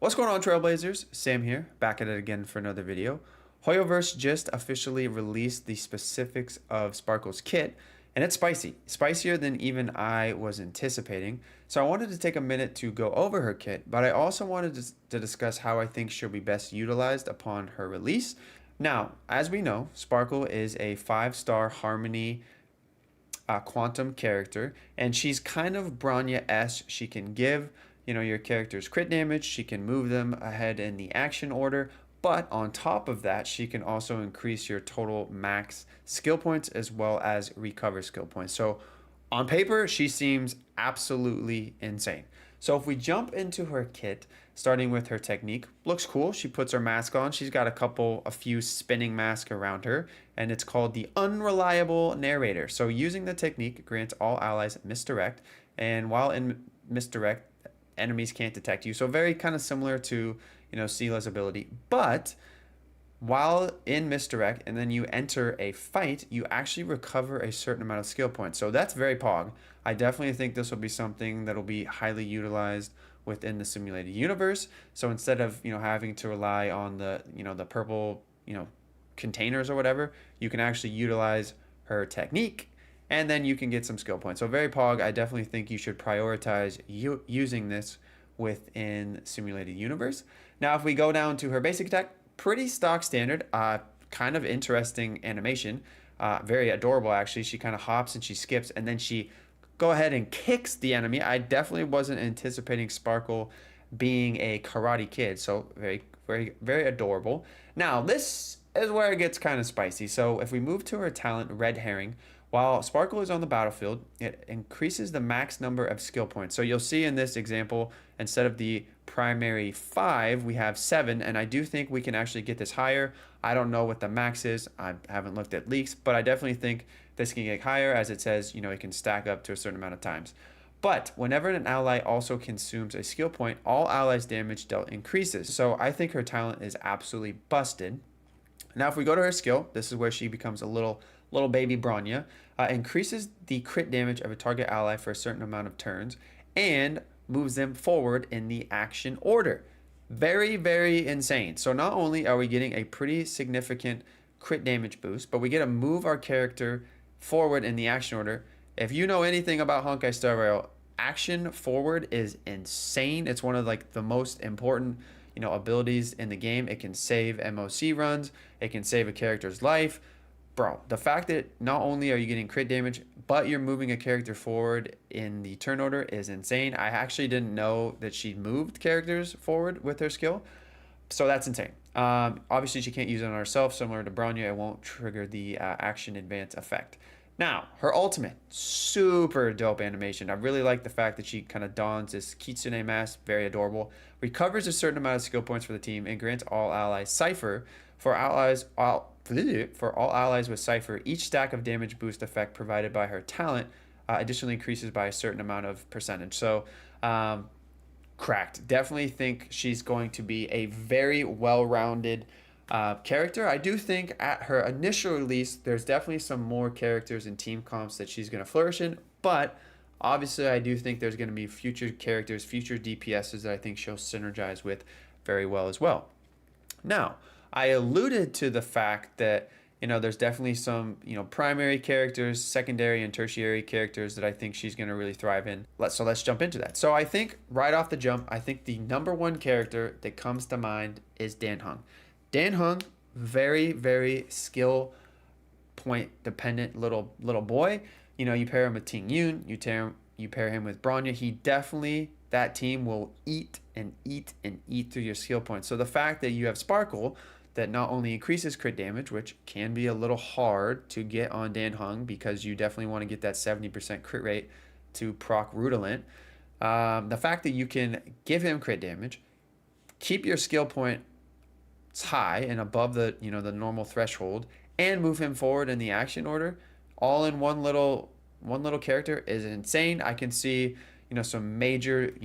What's going on, Trailblazers? Sam here, back at it again for another video. Hoyoverse just officially released the specifics of Sparkle's kit, and it's spicy. Spicier than even I was anticipating. So I wanted to take a minute to go over her kit, but I also wanted to discuss how I think she'll be best utilized upon her release. Now, as we know, Sparkle is a 5-star Harmony quantum character, and she's kind of Bronya-esque. She can give your character's crit damage, she can move them ahead in the action order, but on top of that, she can also increase your total max skill points as well as recover skill points. So on paper, she seems absolutely insane. So if we jump into her kit, starting with her technique, looks cool. She puts her mask on. She's got a few spinning masks around her, and it's called the Unreliable Narrator. So using the technique grants all allies misdirect, and while in misdirect, enemies can't detect you. So very kind of similar to, Sela's ability. But while in misdirect and then you enter a fight, you actually recover a certain amount of skill points. So that's very pog. I definitely think this will be something that will be highly utilized within the simulated universe. So instead of, having to rely on the purple, containers or whatever, you can actually utilize her technique and then you can get some skill points. So very pog. I definitely think you should prioritize using this within simulated universe. Now, if we go down to her basic attack, pretty stock standard, kind of interesting animation, very adorable actually. She kind of hops and she skips and then she go ahead and kicks the enemy. I definitely wasn't anticipating Sparkle being a karate kid, so very, very, very adorable. Now, this is where it gets kind of spicy. So if we move to her talent, Red Herring, while Sparkle is on the battlefield, it increases the max number of skill points. So you'll see in this example, instead of the primary 5, we have 7, and I do think we can actually get this higher. I don't know what the max is. I haven't looked at leaks, but I definitely think this can get higher, as it says, it can stack up to a certain amount of times. But whenever an ally also consumes a skill point, all allies' damage dealt increases. So I think her talent is absolutely busted. Now, if we go to her skill, this is where she becomes a little baby Bronya. Increases the crit damage of a target ally for a certain amount of turns and moves them forward in the action order. Very, very insane. So not only are we getting a pretty significant crit damage boost, but we get to move our character forward in the action order. If you know anything about Honkai Star Rail, action forward is insane. It's one of the most important abilities in the game. It can save MOC runs. It can save a character's life. Bro, the fact that not only are you getting crit damage, but you're moving a character forward in the turn order is insane. I actually didn't know that she moved characters forward with her skill. So that's insane. Obviously, she can't use it on herself. Similar to Bronya, it won't trigger the action advance effect. Now, her ultimate, super dope animation. I really like the fact that she kind of dons this kitsune mask, very adorable. Recovers a certain amount of skill points for the team and grants all allies Cypher. For all allies with Cypher, each stack of damage boost effect provided by her talent additionally increases by a certain amount of percentage. So, cracked. Definitely think she's going to be a very well-rounded character. I do think at her initial release, there's definitely some more characters and team comps that she's going to flourish in, but obviously I do think there's going to be future characters, future DPSs that I think she'll synergize with very well as well. Now, I alluded to the fact that there's definitely some primary characters, secondary and tertiary characters that I think she's going to really thrive in. So let's jump into that. So I think right off the jump, I think the #1 character that comes to mind is Dan Heng. Dan Heng, very, very skill point dependent little boy. You pair him with Ting Yun, you pair him with Bronya. He definitely, that team will eat and eat and eat through your skill points. So the fact that you have Sparkle that not only increases crit damage, which can be a little hard to get on Dan Heng because you definitely want to get that 70% crit rate to proc Rudolent. The fact that you can give him crit damage, keep your skill point high and above the the normal threshold, and move him forward in the action order, all in one little character is insane. I can see some major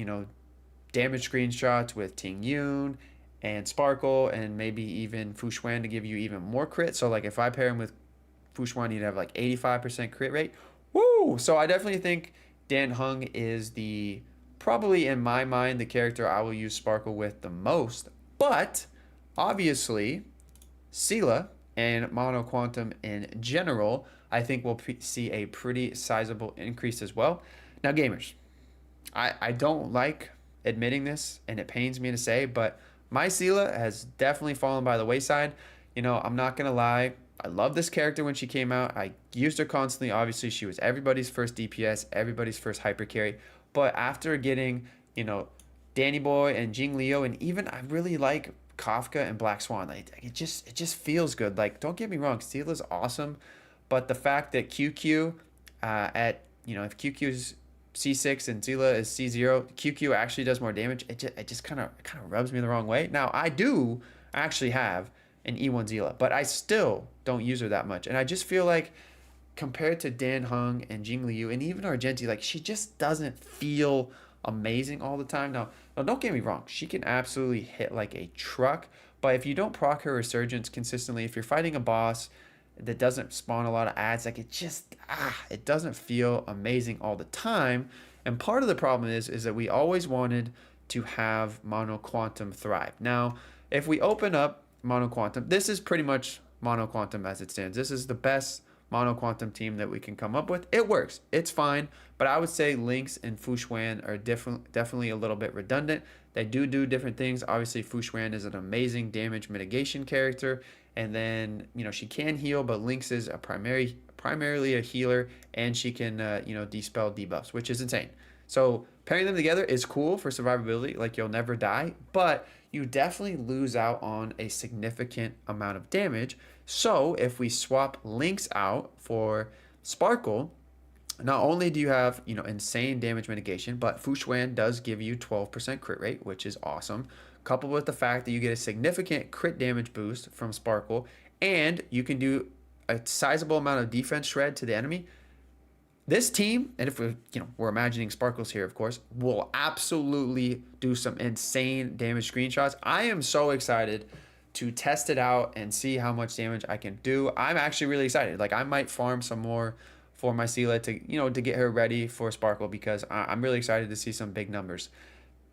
damage screenshots with Ting Yun and Sparkle and maybe even Fu Xuan to give you even more crit. So if I pair him with Fu Xuan, he'd have 85% crit rate. Woo! So I definitely think Dan Heng is the probably in my mind the character I will use Sparkle with the most. But obviously, Sela and Mono Quantum in general, I think we'll see a pretty sizable increase as well. Now, gamers, I don't like admitting this, and it pains me to say, but my Sela has definitely fallen by the wayside. You know, I'm not gonna lie. I love this character when she came out. I used her constantly. Obviously, she was everybody's first DPS, everybody's first hyper carry. But after getting, you know, Danny Boy and Jing Leo, and even I really like Kafka and Black Swan. Like it just feels good. Like don't get me wrong, Sela's awesome, but the fact that QQ if QQ's C6 and Sela is C0, QQ actually does more damage. It just kind of rubs me the wrong way. Now I do actually have an E1 Sela, but I still don't use her that much, and I just feel like compared to Dan Heng and Jing Liu and even Argenti, like she just doesn't feel amazing all the time. Now don't get me wrong, she can absolutely hit like a truck, but if you don't proc her resurgence consistently, if you're fighting a boss that doesn't spawn a lot of ads, like it doesn't feel amazing all the time. And part of the problem is that we always wanted to have Mono Quantum thrive. Now, if we open up Mono Quantum, this is pretty much Mono Quantum as it stands. This is the best Mono Quantum team that we can come up with. It works. It's fine. But I would say Lynx and Fu Xuan are definitely a little bit redundant. They do different things. Obviously, Fu Xuan is an amazing damage mitigation character. And then, you know, she can heal, but Lynx is primarily a healer, and she can, dispel debuffs, which is insane. So pairing them together is cool for survivability, like you'll never die, but you definitely lose out on a significant amount of damage. So if we swap Lynx out for Sparkle, not only do you have, insane damage mitigation, but Fu Xuan does give you 12% crit rate, which is awesome, coupled with the fact that you get a significant crit damage boost from Sparkle, and you can do a sizable amount of defense shred to the enemy. This team, and if we're imagining Sparkles here, of course, will absolutely do some insane damage screenshots. I am so excited to test it out and see how much damage I can do. I'm actually really excited. Like I might farm some more for my Sela to get her ready for Sparkle, because I'm really excited to see some big numbers.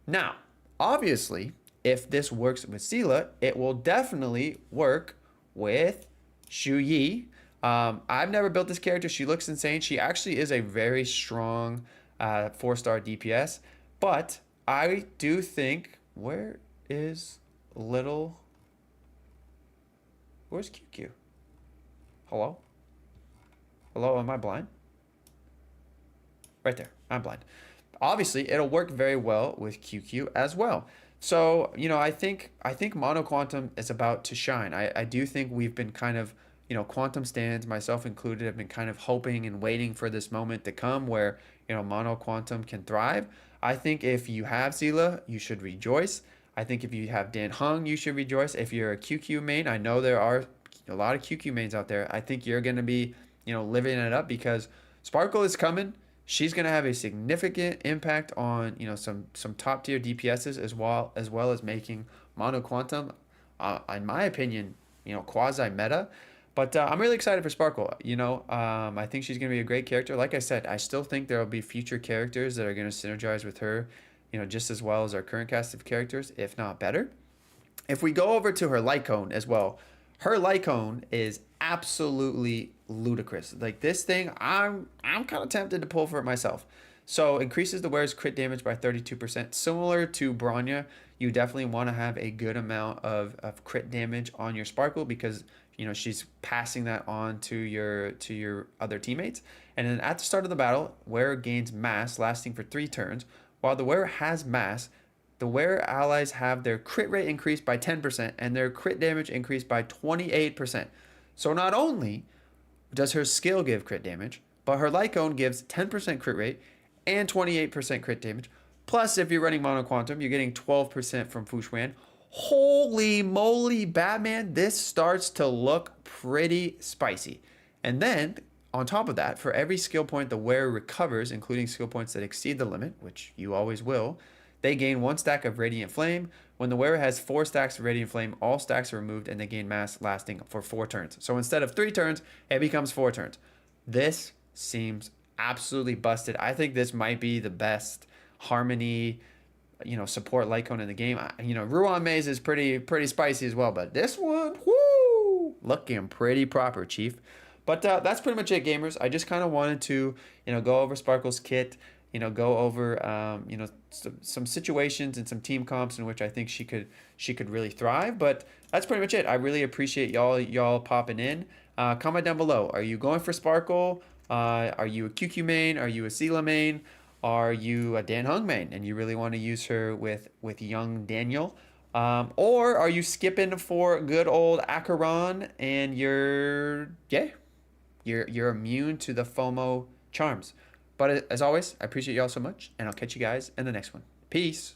Now, obviously, if this works with Sela, it will definitely work with Xu Yi. I've never built this character. She looks insane. She actually is a very strong 4-star DPS. But I do think, where's QQ? Hello? Hello, am I blind? Right there, I'm blind. Obviously, it'll work very well with QQ as well. So, I think Mono Quantum is about to shine. I do think we've been kind of, Quantum stands, myself included, have been kind of hoping and waiting for this moment to come where, Mono Quantum can thrive. I think if you have Sela, you should rejoice. I think if you have Dan Heng, you should rejoice. If you're a QQ main, I know there are a lot of QQ mains out there. I think you're going to be, living it up, because Sparkle is coming. She's going to have a significant impact on, some top tier DPSs as well as making Mono Quantum, in my opinion, quasi meta. But I'm really excited for Sparkle. I think she's going to be a great character. Like I said, I still think there will be future characters that are going to synergize with her, just as well as our current cast of characters, if not better. If we go over to her light cone as well, her light cone is absolutely ludicrous. Like this thing, I'm kind of tempted to pull for it myself. So increases the wearer's crit damage by 32%. Similar to Bronya, you definitely want to have a good amount of crit damage on your Sparkle, because she's passing that on to your other teammates. And then at the start of the battle, wearer gains mass lasting for 3 turns. While the wearer has mass, the wearer allies have their crit rate increased by 10% and their crit damage increased by 28%. So not only does her skill give crit damage, but her light cone gives 10% crit rate and 28% crit damage. Plus, if you're running Mono Quantum, you're getting 12% from Fu Xuan. Holy moly, Batman, this starts to look pretty spicy. And then, on top of that, for every skill point the wearer recovers, including skill points that exceed the limit, which you always will, they gain 1 stack of Radiant Flame. When the wearer has 4 stacks of Radiant Flame, all stacks are removed and they gain mass lasting for 4 turns. So instead of 3 turns, it becomes 4 turns. This seems absolutely busted. I think this might be the best Harmony, support Lycone in the game. Ruan Maze is pretty spicy as well, but this one, whoo, looking pretty proper, Chief. But that's pretty much it, gamers. I just kind of wanted to, go over Sparkle's kit, go over, some situations and some team comps in which I think she could really thrive. But that's pretty much it. I really appreciate y'all popping in. Comment down below. Are you going for Sparkle? Are you a QQ main? Are you a Sela main? Are you a Dan Hung main and you really want to use her with young Daniel? Or are you skipping for good old Acheron and you're immune to the FOMO charms? But as always, I appreciate y'all so much, and I'll catch you guys in the next one. Peace.